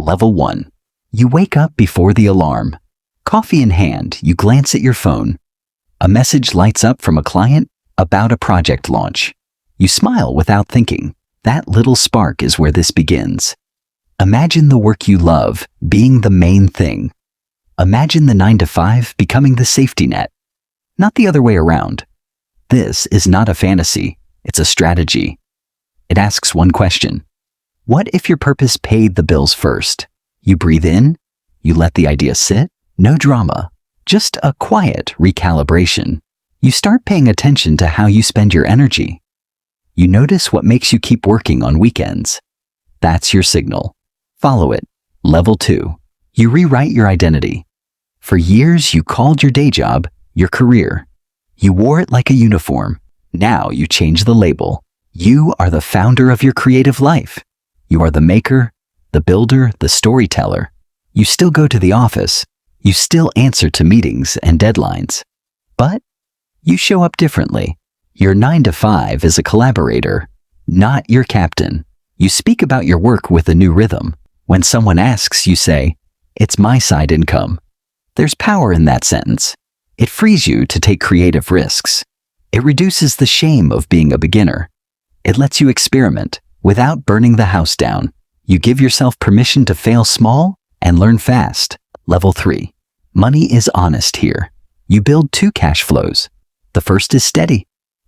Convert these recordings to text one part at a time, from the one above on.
Level 1. You wake up before the alarm. Coffee in hand, you glance at your phone. A message lights up from a client about a project launch. You smile without thinking. That little spark is where this begins. Imagine the work you love being the main thing. Imagine the 9 to 5 becoming the safety net, not the other way around. This is not a fantasy, it's a strategy. It asks one question. What if your purpose paid the bills first? You breathe in, you let the idea sit, no drama, just a quiet recalibration. You start paying attention to how you spend your energy. You notice what makes you keep working on weekends. That's your signal. Follow it. Level 2. You rewrite your identity. For years, you called your day job your career. You wore it like a uniform. Now you change the label. You are the founder of your creative life. You are the maker, the builder, the storyteller. You still go to the office. You still answer to meetings and deadlines. But you show up differently. Your 9 to 5 is a collaborator, not your captain. You speak about your work with a new rhythm. When someone asks, you say, "It's my side income." There's power in that sentence. It frees you to take creative risks. It reduces the shame of being a beginner. It lets you experiment without burning the house down. You give yourself permission to fail small and learn fast. Level 3. Money is honest here. You build 2 cash flows. The first is steady.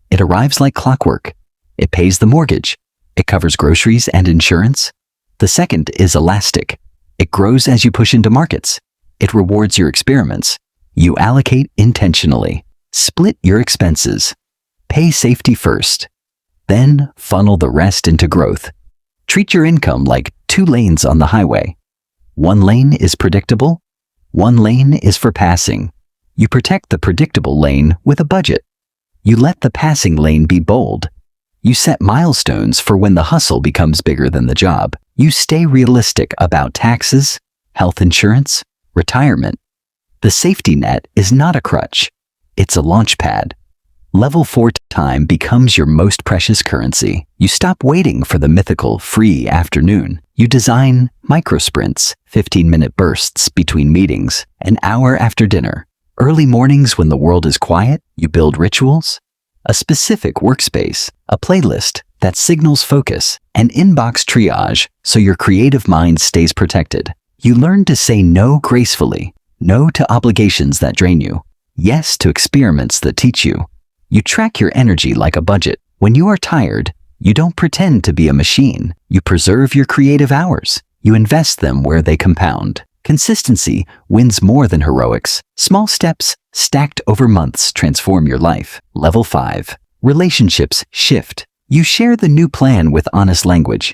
It arrives like clockwork. It pays the mortgage. It covers groceries and insurance. The second is elastic. It grows as you push into markets. It rewards your experiments. You allocate intentionally. Split your expenses. Pay safety first. Then funnel the rest into growth. Treat your income like 2 lanes on the highway. 1 lane is predictable. 1 lane is for passing. You protect the predictable lane with a budget. You let the passing lane be bold. You set milestones for when the hustle becomes bigger than the job. You stay realistic about taxes, health insurance, retirement. The safety net is not a crutch. It's a launch pad. Level 4 time becomes your most precious currency. You stop waiting for the mythical free afternoon. You design microsprints, 15-minute bursts between meetings, an hour after dinner. Early mornings when the world is quiet, you build rituals, a specific workspace, a playlist that signals focus, an inbox triage so your creative mind stays protected. You learn to say no gracefully, no to obligations that drain you, yes to experiments that teach you. You track your energy like a budget. When you are tired, you don't pretend to be a machine. You preserve your creative hours. You invest them where they compound. Consistency wins more than heroics. Small steps stacked over months transform your life. Level 5. Relationships shift. You share the new plan with honest language.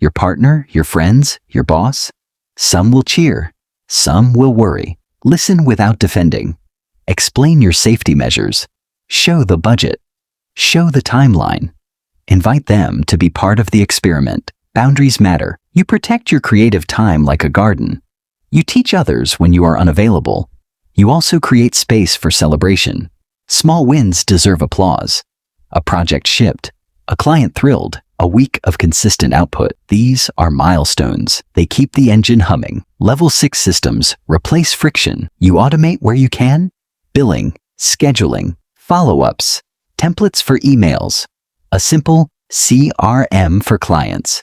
Your partner, your friends, your boss. Some will cheer. Some will worry. Listen without defending. Explain your safety measures. Show the budget. Show the timeline. Invite them to be part of the experiment. Boundaries matter. You protect your creative time like a garden. You teach others when you are unavailable. You also create space for celebration. Small wins deserve applause. A project shipped. A client thrilled. A week of consistent output. These are milestones. They keep the engine humming. Level 6 systems replace friction. You automate where you can. Billing, scheduling, follow-ups, templates for emails, a simple CRM for clients.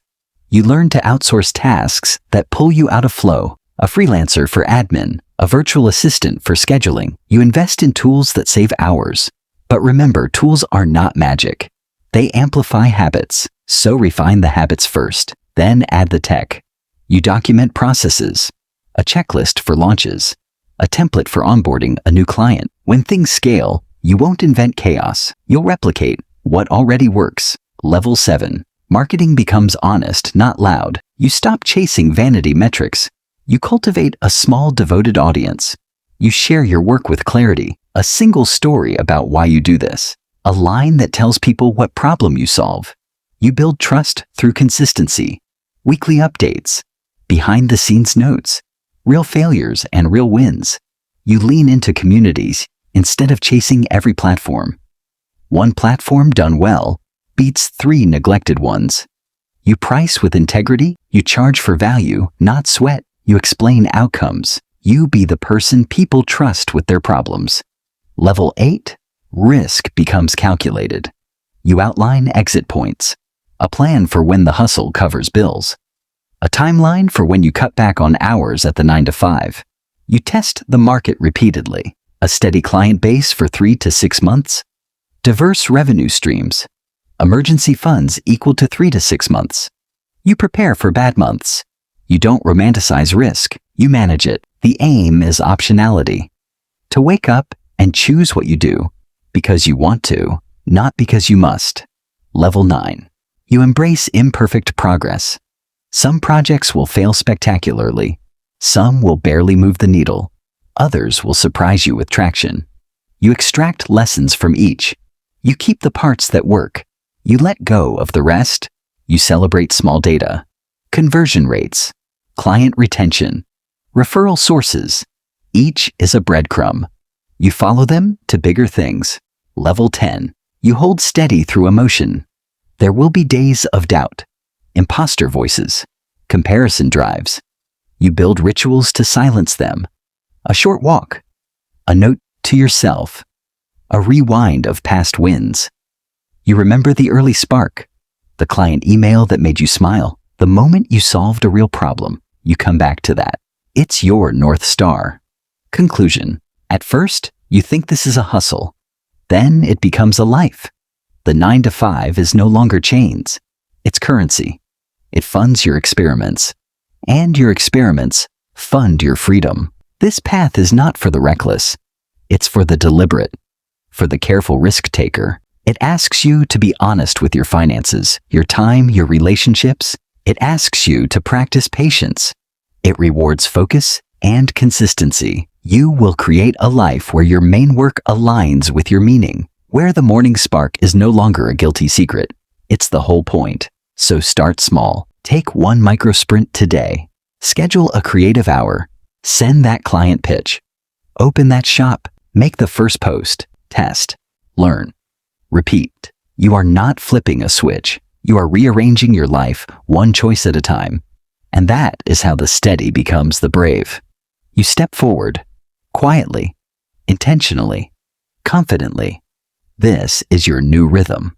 You learn to outsource tasks that pull you out of flow, a freelancer for admin, a virtual assistant for scheduling. You invest in tools that save hours. But remember, tools are not magic. They amplify habits, so refine the habits first, then add the tech. You document processes, a checklist for launches, a template for onboarding a new client. When things scale, you won't invent chaos. You'll replicate what already works. Level 7. Marketing becomes honest, not loud. You stop chasing vanity metrics. You cultivate a small, devoted audience. You share your work with clarity. A single story about why you do this. A line that tells people what problem you solve. You build trust through consistency. Weekly updates. Behind-the-scenes notes. Real failures and real wins. You lean into communities instead of chasing every platform. One platform done well beats 3 neglected ones. You price with integrity. You charge for value, not sweat. You explain outcomes. You be the person people trust with their problems. Level 8. Risk becomes calculated. You outline exit points. A plan for when the hustle covers bills. A timeline for when you cut back on hours at the 9 to 5. You test the market repeatedly. A steady client base for 3 to 6 months. Diverse revenue streams. Emergency funds equal to 3 to 6 months. You prepare for bad months. You don't romanticize risk. You manage it. The aim is optionality. To wake up and choose what you do because you want to, not because you must. Level 9. You embrace imperfect progress. Some projects will fail spectacularly. Some will barely move the needle. Others will surprise you with traction. You extract lessons from each. You keep the parts that work. You let go of the rest. You celebrate small data, conversion rates, client retention, referral sources. Each is a breadcrumb. You follow them to bigger things. Level 10. You hold steady through emotion. There will be days of doubt, imposter voices, comparison drives. You build rituals to silence them. A short walk, a note to yourself, a rewind of past wins. You remember the early spark, the client email that made you smile, the moment you solved a real problem. You come back to that. It's your North Star. Conclusion. At first, you think this is a hustle. Then it becomes a life. The 9 to 5 is no longer chains. It's currency. It funds your experiments. And your experiments fund your freedom. This path is not for the reckless. It's for the deliberate, for the careful risk taker. It asks you to be honest with your finances, your time, your relationships. It asks you to practice patience. It rewards focus and consistency. You will create a life where your main work aligns with your meaning, where the morning spark is no longer a guilty secret. It's the whole point. So start small. Take one micro sprint today. Schedule a creative hour. Send that client pitch. Open that shop. Make the first post. Test. Learn. Repeat. You are not flipping a switch. You are rearranging your life one choice at a time. And that is how the steady becomes the brave. You step forward. Quietly. Intentionally. Confidently. This is your new rhythm.